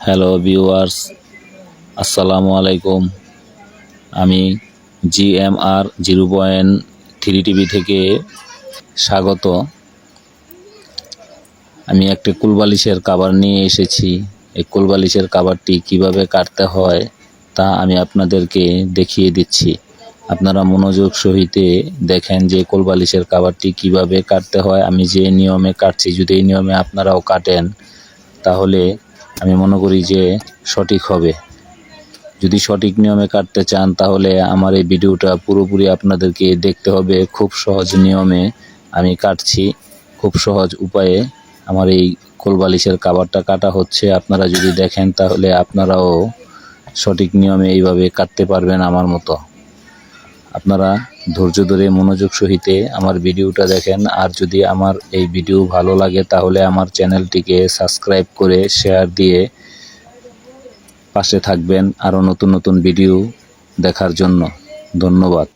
Hello viewers, আসসালামু আলাইকুম। আমি GMR 0.3 টিভি থেকে স্বাগত। আমি একটি কুলবালিশের কভার নিয়ে এসেছি। এই কুলবালিশের কভারটি কিভাবে কাটতে হয় তা আমি আপনাদেরকে দেখিয়ে দিচ্ছি। আপনারা মনোযোগ সহিতে দেখেন যে কুলবালিশের কভারটি কিভাবে কাটতে হয়। আমি যে নিয়মে কাটছি, যদি এই নিয়মে আপনারাও কাটেন তাহলে আমি মনে করি যে সঠিক হবে। যদি সঠিক নিয়মে কাটতে চান তাহলে আমার এই ভিডিওটা পুরোপুরি আপনাদেরকে দেখতে হবে। খুব সহজ নিয়মে আমি কাটছি, খুব সহজ উপায়ে আমার এই কোলবালিশের কভারটা কাটা হচ্ছে। আপনারা যদি দেখেন তাহলে আপনারাও সঠিক নিয়মে এইভাবে কাটতে পারবেন আমার মতো। আপনারা ধৈর্য ধরে মনোযোগ সহিতে আমার ভিডিওটা দেখেন। আর যদি আমার এই ভিডিও ভালো লাগে তাহলে আমার চ্যানেলটিকে সাবস্ক্রাইব করে শেয়ার দিয়ে পাশে থাকবেন আরও নতুন নতুন ভিডিও দেখার জন্য। ধন্যবাদ।